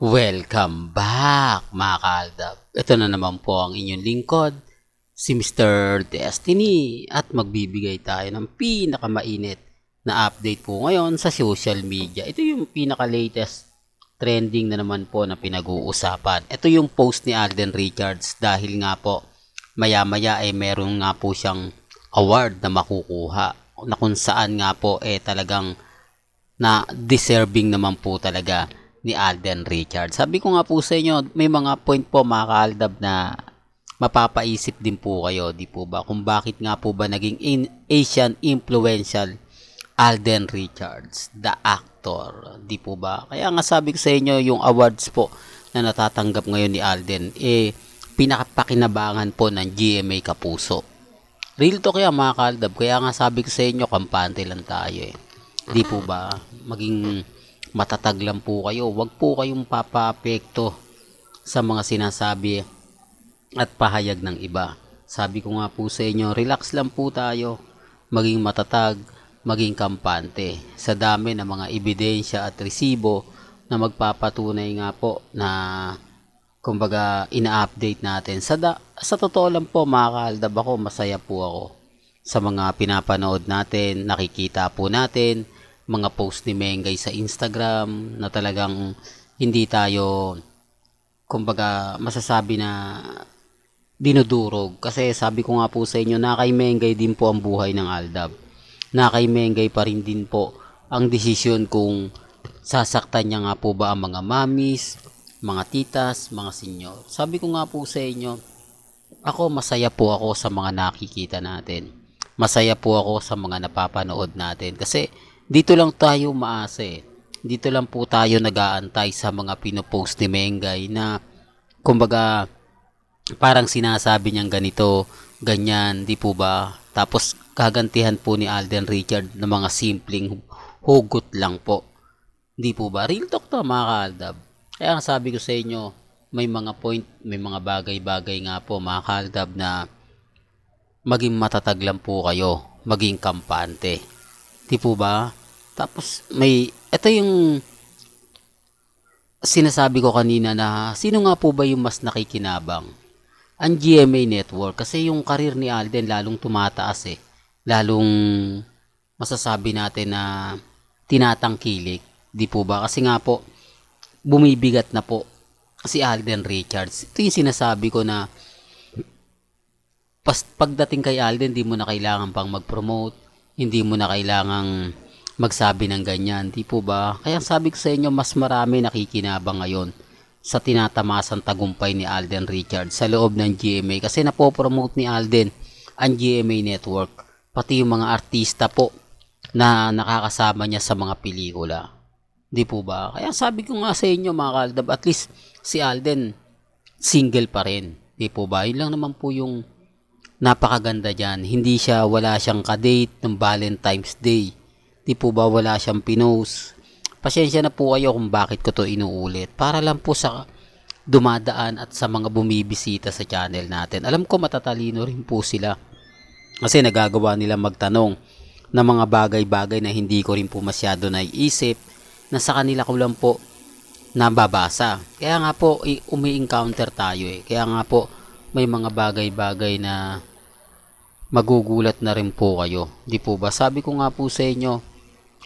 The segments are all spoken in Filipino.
Welcome back mga kaaldab. Ito na naman po ang inyong lingkod, si Mr. Destiny at magbibigay tayo ng pinakamainit na update po ngayon sa social media. Ito yung pinaka-latest trending na naman po na pinag-uusapan. Ito yung post ni Alden Richards dahil nga po maya-maya meron nga po siyang award na makukuha na kung saan nga po talagang na deserving naman po talaga ni Alden Richards. Sabi ko nga po sa inyo, may mga point po mga kaaldab na mapapaisip din po kayo, di po ba? Kung bakit nga po ba naging Asian influential Alden Richards, the actor, di po ba? Kaya nga sabi ko sa inyo, yung awards po na natatanggap ngayon ni Alden, pinakapakinabangan po ng GMA Kapuso. Real to kaya mga kaaldab, kaya nga sabi ko sa inyo, kampante lang tayo Di po ba? Maging matatag lang po kayo. Huwag po kayong papaapekto sa mga sinasabi at pahayag ng iba. Sabi ko nga po sa inyo, relax lang po tayo. Maging matatag, maging kampante. Sa dami ng mga ebidensya at resibo na magpapatunay nga po na kumbaga ina-update natin. Sa totoo lang po mga kaaldab, ako masaya po ako sa mga pinapanood natin, nakikita po natin mga post ni Mengay sa Instagram na talagang hindi tayo kumbaga masasabi na dinudurog, kasi sabi ko nga po sa inyo na kay Mengay din po ang buhay ng Aldab, na kay Mengay pa rin din po ang desisyon kung sasaktan niya nga po ba ang mga mamis, mga titas, mga senyor. Sabi ko nga po sa inyo, ako masaya po ako sa mga nakikita natin, masaya po ako sa mga napapanood natin, kasi dito lang tayo maasa Dito lang po tayo nag-aantay sa mga pinopost ni Mengay na kumbaga parang sinasabi niyang ganito, ganyan, di po ba? Tapos kagantihan po ni Alden Richard ng mga simpleng hugot lang po. Di po ba? Real talk to mga kaaldab. Kaya nga sabi ko sa inyo, may mga point, may mga bagay-bagay nga po mga kaaldab na maging matatag lang po kayo, maging kampante. Di po ba? Tapos ito yung sinasabi ko kanina na sino nga po ba yung mas nakikinabang? Ang GMA Network, kasi yung karir ni Alden lalong tumataas Lalong masasabi natin na tinatangkilik, di po ba? Kasi nga po bumibigat na po si Alden Richards. Ito yung sinasabi ko na pagdating kay Alden, hindi mo na kailangan pang mag-promote, hindi mo na kailangang magsabi ng ganyan, di po ba? Kaya sabi ko sa inyo, mas marami nakikinabang ngayon sa tinatamasang tagumpay ni Alden Richards sa loob ng GMA, kasi napopromote ni Alden ang GMA Network, pati yung mga artista po na nakakasama niya sa mga pelikula, di po ba? Kaya sabi ko nga sa inyo mga kaaldab, at least si Alden single pa rin, di po ba? Yun lang naman po yung napakaganda dyan. Wala siyang kadate ng Valentine's Day, di po ba? Wala siyang pinost. Pasensya na po kayo kung bakit ko to inuulit, para lang po sa dumadaan at sa mga bumibisita sa channel natin. Alam ko matatalino rin po sila, kasi nagagawa nila magtanong ng mga bagay-bagay na hindi ko rin po masyado naiisip, na sa kanila ko lang po nababasa. Kaya nga po umi-encounter tayo Kaya nga po may mga bagay-bagay na magugulat na rin po kayo, di po ba? Sabi ko nga po sa inyo,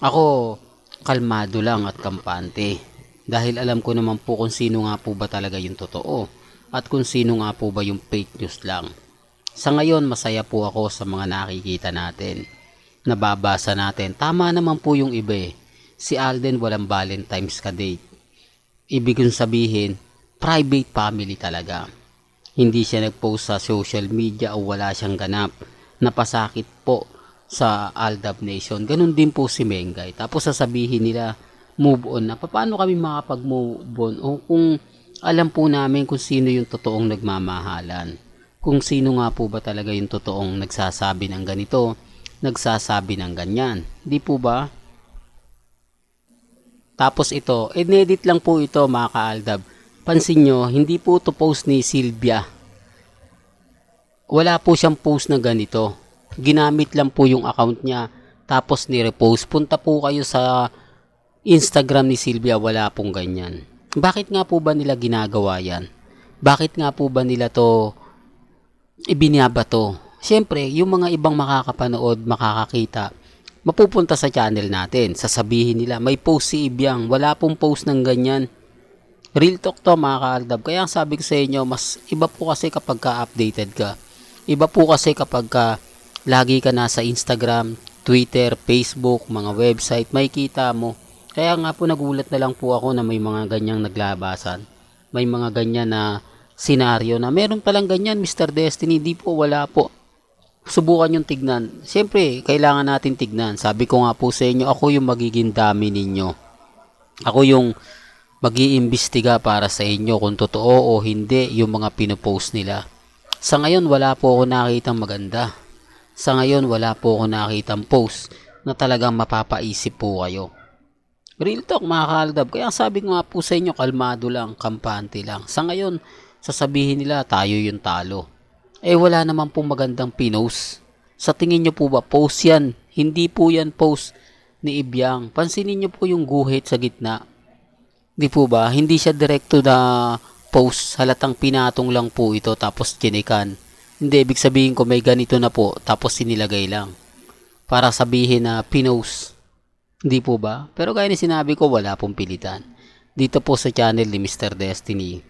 ako kalmado lang at kampante, dahil alam ko naman po kung sino nga po ba talaga yung totoo at kung sino nga po ba yung fake news lang. Sa ngayon, masaya po ako sa mga nakikita natin, nababasa natin. Tama naman po yung iba Si Alden walang Valentine's ka date. Ibig kong sabihin, private family talaga. Hindi siya nag-post sa social media o wala siyang ganap na pasakit po sa Aldab Nation. Ganun din po si Mengay. Tapos sasabihin nila, move on na. Paano kami makapag-move on? O kung alam po namin kung sino yung totoong nagmamahalan. Kung sino nga po ba talaga yung totoong nagsasabi ng ganito, nagsasabi ng ganyan. Di po ba? Tapos ito, edit lang po ito mga kaaldab. Pansin nyo, hindi po ito post ni Sylvia. Wala po siyang post na ganito. Ginamit lang po yung account niya, tapos ni-repost. Punta po kayo sa Instagram ni Sylvia, wala pong ganyan. Bakit nga po ba nila ginagawa yan? Bakit nga po ba nila to ibinabato? Siyempre, yung mga ibang makakapanood, makakakita, mapupunta sa channel natin. Sasabihin nila, may post si Ibyang. Wala pong post ng ganyan. Real talk to mga kaaldab. Kaya ang sabi ko sa inyo, mas iba po kasi kapag ka-updated ka. Iba po kasi kapag lagi ka nasa Instagram, Twitter, Facebook, mga website, may kita mo. Kaya nga po nagulat na lang po ako na may mga ganyang naglabasan. May mga ganyan na senaryo na meron palang ganyan, Mr. Destiny. Di po, wala po. Subukan yung tignan. Siyempre, kailangan natin tignan. Sabi ko nga po sa inyo, ako yung magiging dami ninyo. Ako yung mag-iimbestiga para sa inyo kung totoo o hindi yung mga pinopost nila. Sa ngayon, wala po ako nakitang maganda. Sa ngayon, wala po ako nakitang post na talagang mapapaisip po kayo. Real talk mga kaaldab. Kaya sabi ko nga po sa inyo, kalmado lang, kampante lang. Sa ngayon, sasabihin nila tayo yung talo. Wala naman pong magandang pinost. Sa tingin nyo po ba post yan? Hindi po yan post ni Ibyang. Pansinin nyo po yung guhit sa gitna. Di po ba? Hindi siya direkto na post. Halatang pinatong lang po ito tapos kinikan. Hindi, ibig sabihin ko may ganito na po tapos sinilagay lang. Para sabihin na pinost. Hindi po ba? Pero gaya ni sinabi ko, wala pong pilitan. Dito po sa channel ni Mr. Destiny,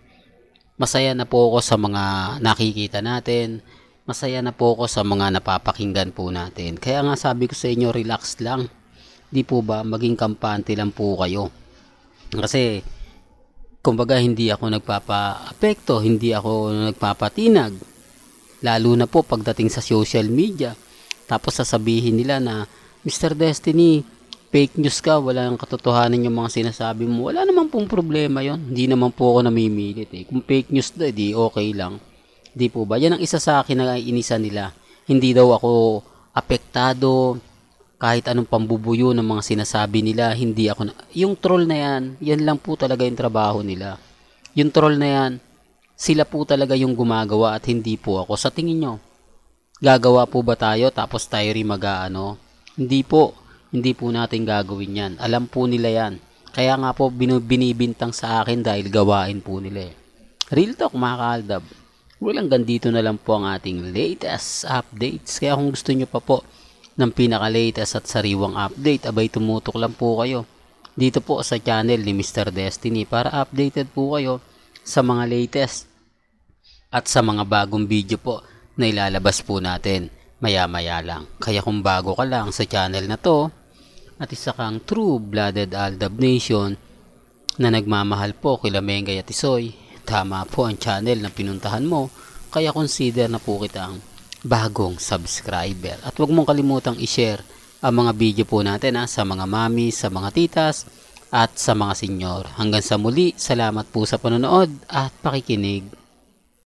masaya na po ako sa mga nakikita natin. Masaya na po ako sa mga napapakinggan po natin. Kaya nga sabi ko sa inyo, relax lang. Di po ba? Maging kampante lang po kayo. Kasi, kumbaga hindi ako nagpapa-apekto, hindi ako nagpapatinag. Lalo na po pagdating sa social media. Tapos sasabihin nila na, Mr. Destiny, fake news ka, wala nang katotohanan yung mga sinasabi mo. Wala naman pong problema yon. Hindi naman po ako namimilit eh. Kung fake news na, di okay lang. Di po ba? Yan ang isa sa akin na inisa nila. Hindi daw ako apektado, kahit anong pambubuyo ng mga sinasabi nila, hindi ako yung troll na yan, yan lang po talaga yung trabaho nila. Yung troll na yan, sila po talaga yung gumagawa at hindi po ako. Sa tingin nyo, gagawa po ba tayo tapos tayo rin mag-aano? Hindi po. Hindi po natin gagawin yan. Alam po nila yan. Kaya nga po binibintang sa akin dahil gawain po nila eh. Real talk mga kaaldab. Walang gandito na lang po ang ating latest updates. Kaya kung gusto nyo pa po ng pinaka-latest at sariwang update, abay tumutok lang po kayo dito po sa channel ni Mr. Destiny para updated po kayo sa mga latest at sa mga bagong video po na ilalabas po natin maya-maya lang. Kaya kung bago ka lang sa channel na to at isa kang true-blooded Aldab Nation na nagmamahal po kila Mengay at Isoy, tama po ang channel na pinuntahan mo. Kaya consider na po kitang bagong subscriber. At huwag mong kalimutang i-share ang mga video po natin sa mga mami, sa mga titas, at sa mga senyor. Hanggang sa muli, salamat po sa panonood at pakikinig.